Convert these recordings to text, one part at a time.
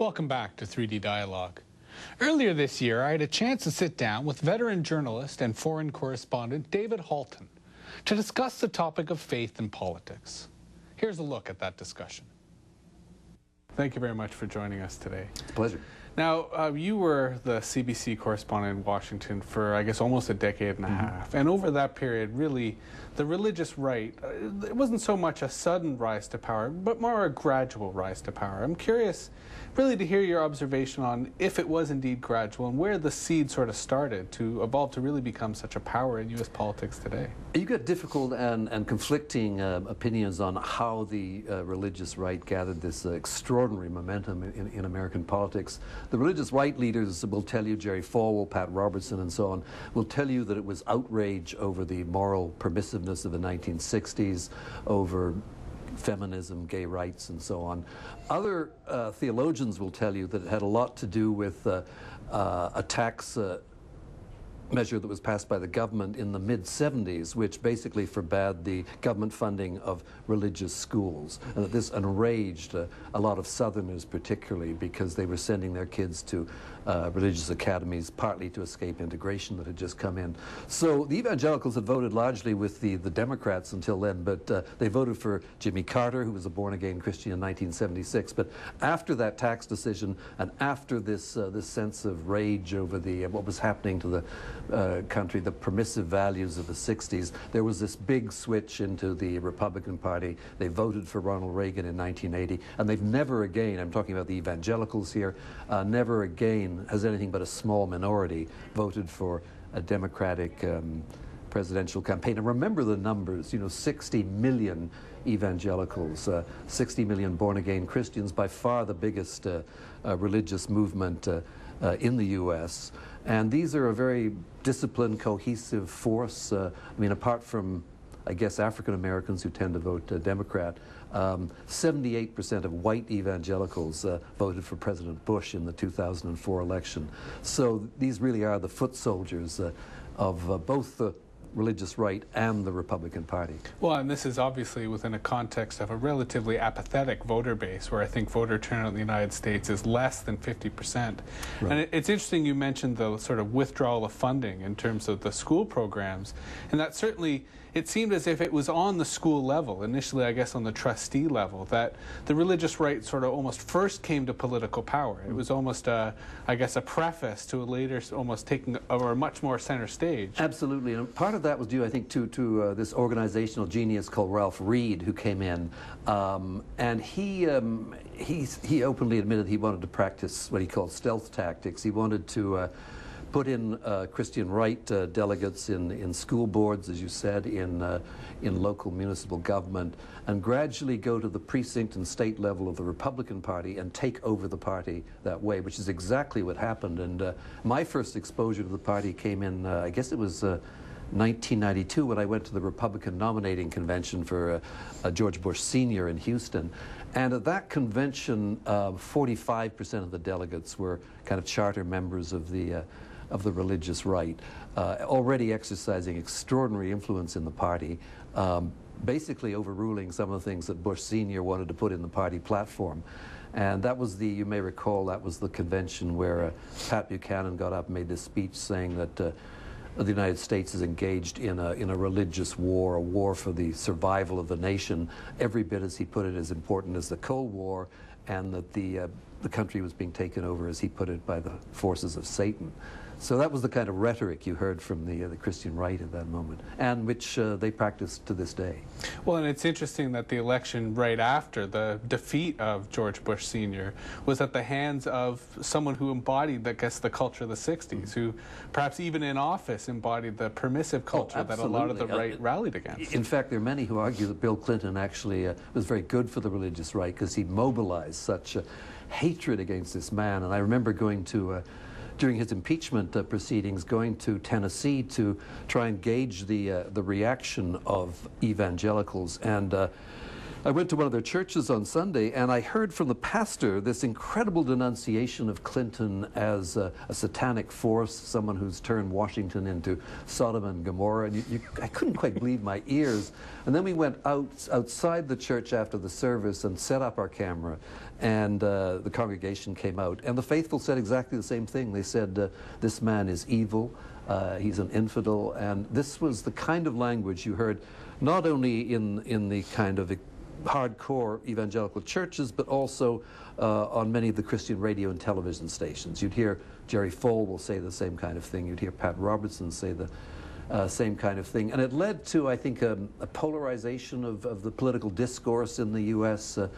Welcome back to 3D Dialogue. Earlier this year, I had a chance to sit down with veteran journalist and foreign correspondent David Halton to discuss the topic of faith and politics. Here's a look at that discussion. Thank you very much for joining us today. It's a pleasure. Now, you were the CBC correspondent in Washington for, I guess, almost a decade and a half. And over that period, really, the religious right, it wasn't so much a sudden rise to power, but more a gradual rise to power. I'm curious, really, to hear your observation on if it was indeed gradual and where the seed sort of started to evolve to really become such a power in U.S. politics today. You get difficult and conflicting opinions on how the religious right gathered this extraordinary momentum in American politics. The religious right leaders will tell you, Jerry Falwell, Pat Robertson, and so on, will tell you that it was outrage over the moral permissiveness of the 1960s, over feminism, gay rights, and so on. Other theologians will tell you that it had a lot to do with a tax measure that was passed by the government in the mid-70s, which basically forbade the government funding of religious schools. And that this enraged a lot of Southerners particularly, because they were sending their kids to religious academies, partly to escape integration that had just come in. So the evangelicals had voted largely with the Democrats until then, but they voted for Jimmy Carter, who was a born-again Christian in 1976. But after that tax decision, and after this sense of rage over what was happening to the country, the permissive values of the 60s, there was this big switch into the Republican Party. They voted for Ronald Reagan in 1980, and they've never again, I'm talking about the evangelicals here, never again has anything but a small minority voted for a Democratic presidential campaign. And remember the numbers, 60 million evangelicals, 60 million born-again Christians, by far the biggest religious movement in the U.S. And these are a very disciplined, cohesive force. I mean, apart from, I guess, African Americans who tend to vote Democrat, 78% of white evangelicals voted for President Bush in the 2004 election. So these really are the foot soldiers of both the religious right and the Republican Party. Well, and this is obviously within a context of a relatively apathetic voter base, where I think voter turnout in the United States is less than 50%. Right. And it's interesting you mentioned the sort of withdrawal of funding in terms of the school programs, and that certainly, it seemed as if it was on the school level, initially I guess on the trustee level, that the religious right sort of almost first came to political power. It was almost, I guess, a preface to a later almost taking over a much more center stage. Absolutely, and part of that was due, I think, to this organizational genius called Ralph Reed, who came in, and he openly admitted he wanted to practice what he called stealth tactics. He wanted to put in Christian right delegates in school boards, as you said, in local municipal government, and gradually go to the precinct and state level of the Republican Party and take over the party that way, which is exactly what happened. And my first exposure to the party came in, I guess it was 1992, when I went to the Republican nominating convention for George Bush Sr. in Houston. And at that convention, 45% of the delegates were kind of charter members of the religious right, already exercising extraordinary influence in the party, basically overruling some of the things that Bush Sr. wanted to put in the party platform. And that was you may recall, that was the convention where Pat Buchanan got up and made this speech saying that the United States is engaged in a religious war, a war for the survival of the nation, every bit, as he put it, as important as the Cold War, and that the country was being taken over, as he put it, by the forces of Satan. So that was the kind of rhetoric you heard from the Christian right at that moment, and which they practice to this day. Well, and it's interesting that the election right after the defeat of George Bush Sr. was at the hands of someone who embodied, I guess, the culture of the 60s, who perhaps even in office embodied the permissive culture that a lot of the right rallied against. In fact, there are many who argue that Bill Clinton actually was very good for the religious right, because he mobilized such hatred against this man. And I remember going to during his impeachment proceedings, going to Tennessee to try and gauge the reaction of evangelicals. And I went to one of their churches on Sunday, and I heard from the pastor this incredible denunciation of Clinton as a satanic force, someone who's turned Washington into Sodom and Gomorrah. And I couldn't quite believe my ears. And then we went outside the church after the service and set up our camera, and the congregation came out. And the faithful said exactly the same thing. They said, this man is evil, he's an infidel. And this was the kind of language you heard not only in the kind of hardcore evangelical churches, but also on many of the Christian radio and television stations. You'd hear Jerry Falwell say the same kind of thing. You'd hear Pat Robertson say the same kind of thing. And it led to, I think, a polarization of the political discourse in the U.S. It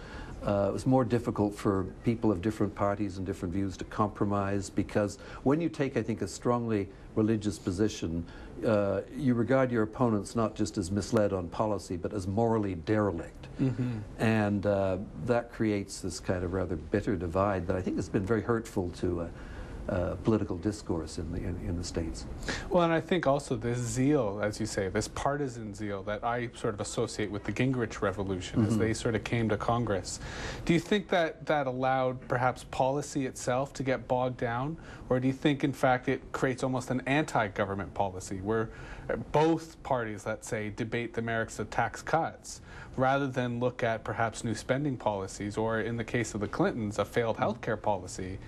was more difficult for people of different parties and different views to compromise, because when you take, I think, a strongly religious position, you regard your opponents not just as misled on policy, but as morally derelict. Mm-hmm. And that creates this kind of rather bitter divide that I think has been very hurtful to political discourse in the States. Well, and I think also this zeal, as you say, this partisan zeal that I sort of associate with the Gingrich Revolution, as they sort of came to Congress. Do you think that that allowed perhaps policy itself to get bogged down? Or do you think, in fact, it creates almost an anti-government policy where both parties, let's say, debate the merits of tax cuts rather than look at perhaps new spending policies, or in the case of the Clintons, a failed healthcare policy?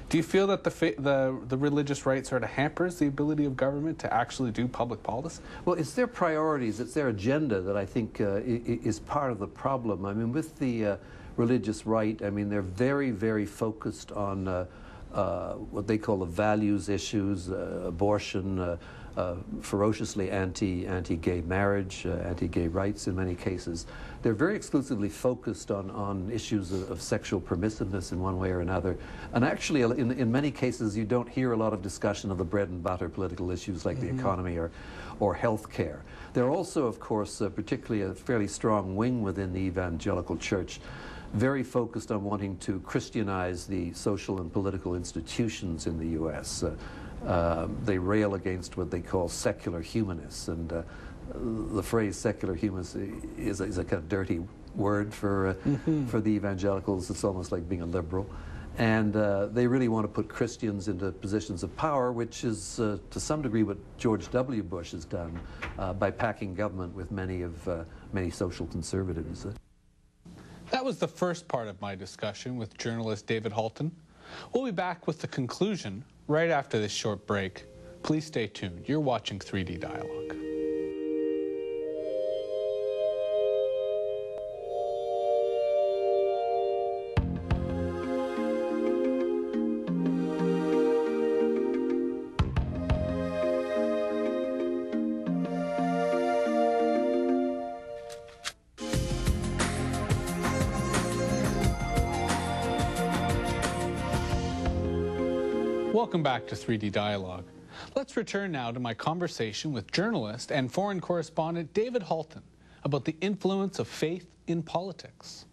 Do you feel that the religious right sort of hampers the ability of government to actually do public policy? Well, it's their priorities, it's their agenda that I think is part of the problem. I mean, with the religious right, I mean, they're very, very focused on what they call the values issues, abortion, ferociously anti-gay marriage, anti-gay rights in many cases. They're very exclusively focused on issues of sexual permissiveness in one way or another. And actually, in many cases, you don't hear a lot of discussion of the bread and butter political issues like the economy or health care. They're also, of course, particularly a fairly strong wing within the evangelical church, very focused on wanting to Christianize the social and political institutions in the U.S. They rail against what they call secular humanists, and the phrase secular humanist is a kind of dirty word for the evangelicals. It's almost like being a liberal. And they really want to put Christians into positions of power, which is to some degree what George W. Bush has done by packing government with many social conservatives. That was the first part of my discussion with journalist David Halton. We'll be back with the conclusion right after this short break. Please stay tuned. You're watching 3D Dialogue. Welcome back to 3D Dialogue. Let's return now to my conversation with journalist and foreign correspondent David Halton about the influence of faith in politics.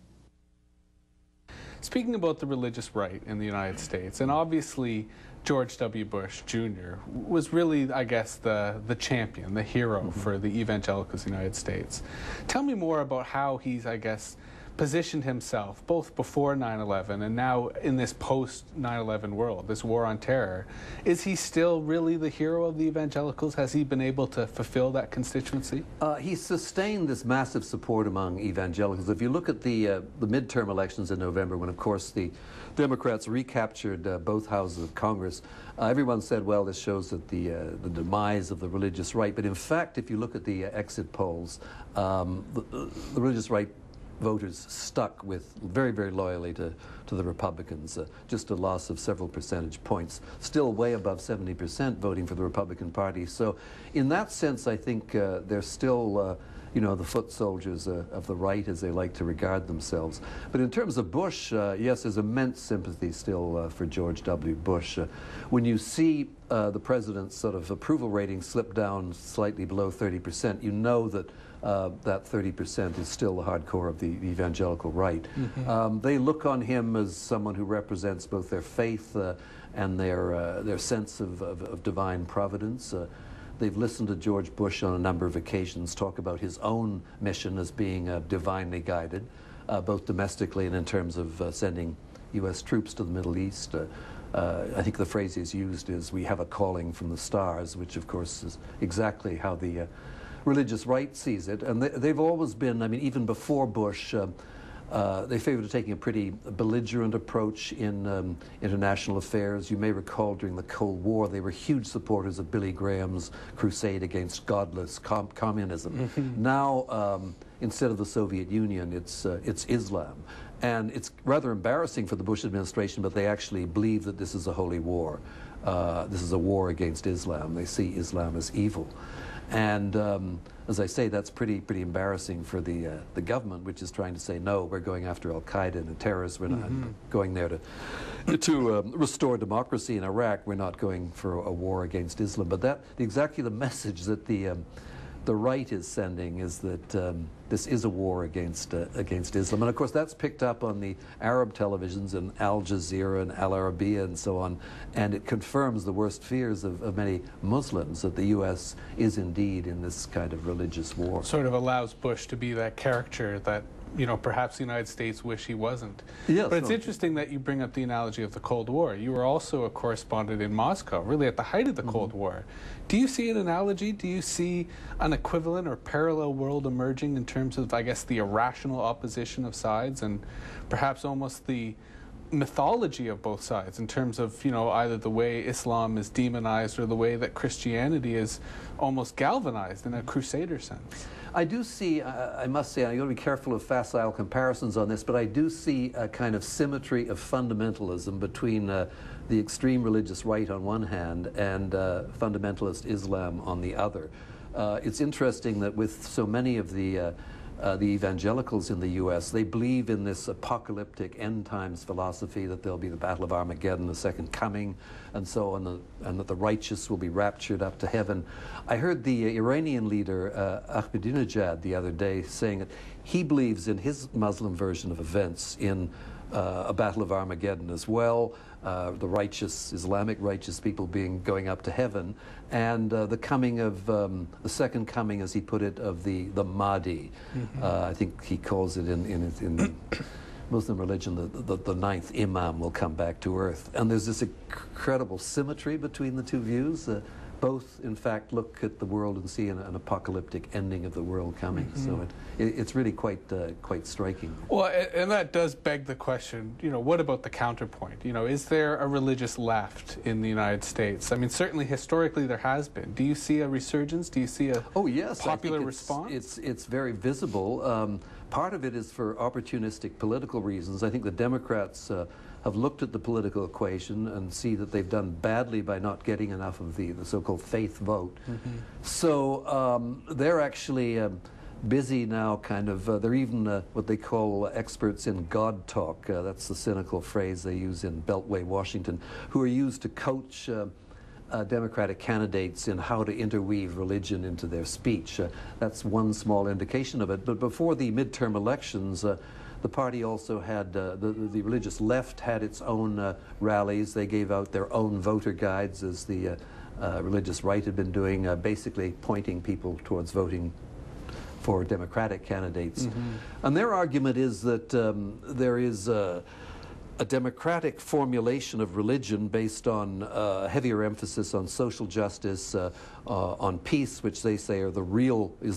Speaking about the religious right in the United States, and obviously George W. Bush Jr. was really, I guess, the champion, the hero for the evangelicals in the United States. Tell me more about how he's, I guess, positioned himself, both before 9/11 and now in this post-9/11 world, this war on terror. Is he still really the hero of the evangelicals? Has he been able to fulfill that constituency? He sustained this massive support among evangelicals. If you look at the midterm elections in November, when, of course, the Democrats recaptured both houses of Congress, everyone said, well, this shows that the demise of the religious right. But in fact, if you look at the exit polls, the religious right voters stuck with very, very loyally to the Republicans, just a loss of several percentage points, still way above 70% voting for the Republican Party. So in that sense, I think they're still, you know, the foot soldiers of the right, as they like to regard themselves. But in terms of Bush, yes, there's immense sympathy still for George W. Bush. When you see the president's sort of approval rating slip down slightly below 30%, you know that that 30% is still the hardcore of the evangelical right. They look on him as someone who represents both their faith and their sense of divine providence. They've listened to George Bush on a number of occasions talk about his own mission as being divinely guided, both domestically and in terms of sending U.S. troops to the Middle East. I think the phrase he's used is, "We have a calling from the stars," which of course is exactly how the religious right sees it. And they've always been, I mean, even before Bush, they favored taking a pretty belligerent approach in international affairs. You may recall during the Cold War, they were huge supporters of Billy Graham's crusade against godless communism. Now, instead of the Soviet Union, it's Islam. And it's rather embarrassing for the Bush administration, but they actually believe that this is a holy war. This is a war against Islam. They see Islam as evil. And as I say, that's pretty embarrassing for the government, which is trying to say, no, we're going after Al-Qaeda and the terrorists. We're not going there to restore democracy in Iraq. We're not going for a war against Islam. But that exactly the message that the right is sending is that this is a war against Islam. And of course that's picked up on the Arab televisions and Al Jazeera and Al Arabiya and so on, and it confirms the worst fears of many Muslims that the U.S. is indeed in this kind of religious war. Sort of allows Bush to be that caricature that, you know, perhaps the United States wish he wasn't. Yes, but it's interesting that you bring up the analogy of the Cold War. You were also a correspondent in Moscow, really at the height of the Cold War. Do you see an analogy? Do you see an equivalent or parallel world emerging in terms of, I guess, the irrational opposition of sides and perhaps almost the mythology of both sides in terms of, you know, either the way Islam is demonized or the way that Christianity is almost galvanized in a crusader sense? I do see, I must say, I'm going to be careful of facile comparisons on this, but I do see a kind of symmetry of fundamentalism between the extreme religious right on one hand and fundamentalist Islam on the other. It's interesting that with so many of the evangelicals in the U.S., they believe in this apocalyptic end times philosophy that there'll be the Battle of Armageddon, the second coming, and so on, and that the righteous will be raptured up to heaven. I heard the Iranian leader, Ahmadinejad, the other day saying that he believes in his Muslim version of events in a Battle of Armageddon as well, the righteous, Islamic righteous people going up to heaven, and the coming of, the second coming, as he put it, of the Mahdi. I think he calls it in Muslim religion, the ninth Imam will come back to earth. And there's this incredible symmetry between the two views. Both, in fact, look at the world and see an apocalyptic ending of the world coming. So it's really quite striking. Well, and that does beg the question, you know, what about the counterpoint? You know, is there a religious left in the United States? I mean, certainly historically there has been. Do you see a resurgence? Do you see a popular response? It's very visible. Part of it is for opportunistic political reasons. I think the Democrats have looked at the political equation and see that they've done badly by not getting enough of the so-called faith vote. So they're actually busy now, kind of, they're even what they call experts in God talk. That's the cynical phrase they use in Beltway, Washington, who are used to coach Democratic candidates in how to interweave religion into their speech. That's one small indication of it. But before the midterm elections, the party also had, the religious left had its own rallies. They gave out their own voter guides, as the religious right had been doing, basically pointing people towards voting for Democratic candidates. And their argument is that there is a democratic formulation of religion based on heavier emphasis on social justice, on peace, which they say is the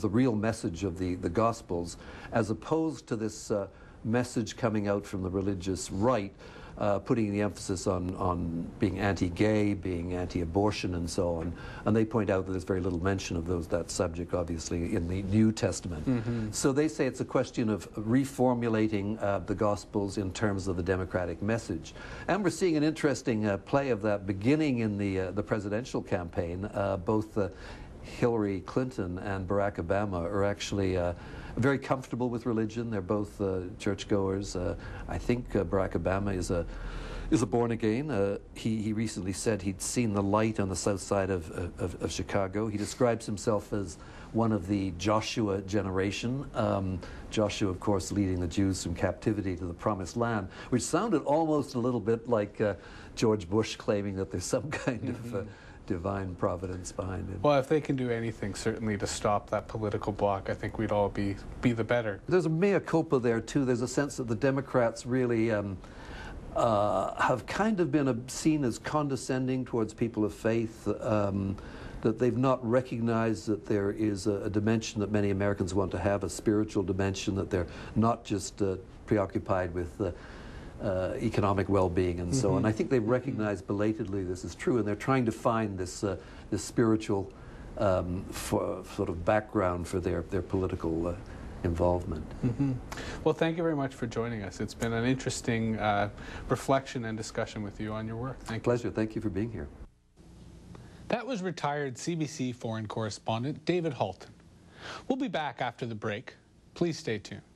real message of the Gospels, as opposed to this message coming out from the religious right, putting the emphasis on being anti-gay, being anti-abortion, and so on. And they point out that there's very little mention of that subject, obviously, in the New Testament. So they say it's a question of reformulating the Gospels in terms of the democratic message. And we're seeing an interesting play of that beginning in the presidential campaign. Both Hillary Clinton and Barack Obama are actually very comfortable with religion. They're both churchgoers. I think Barack Obama is a born again. He recently said he'd seen the light on the south side of Chicago. He describes himself as one of the Joshua generation. Joshua, of course, leading the Jews from captivity to the Promised Land, which sounded almost a little bit like George Bush claiming that there's some kind of divine providence behind it. Well, if they can do anything, certainly to stop that political bloc, I think we'd all be the better. There's a mea culpa there, too. There's a sense that the Democrats really have kind of been seen as condescending towards people of faith, that they've not recognized that there is a dimension that many Americans want to have, a spiritual dimension, that they're not just preoccupied with economic well-being and so on. I think they've recognized belatedly this is true, and they're trying to find this spiritual sort of background for their political involvement. Well, thank you very much for joining us. It's been an interesting reflection and discussion with you on your work. Thank you. Pleasure. Thank you for being here. That was retired CBC foreign correspondent David Halton. We'll be back after the break. Please stay tuned.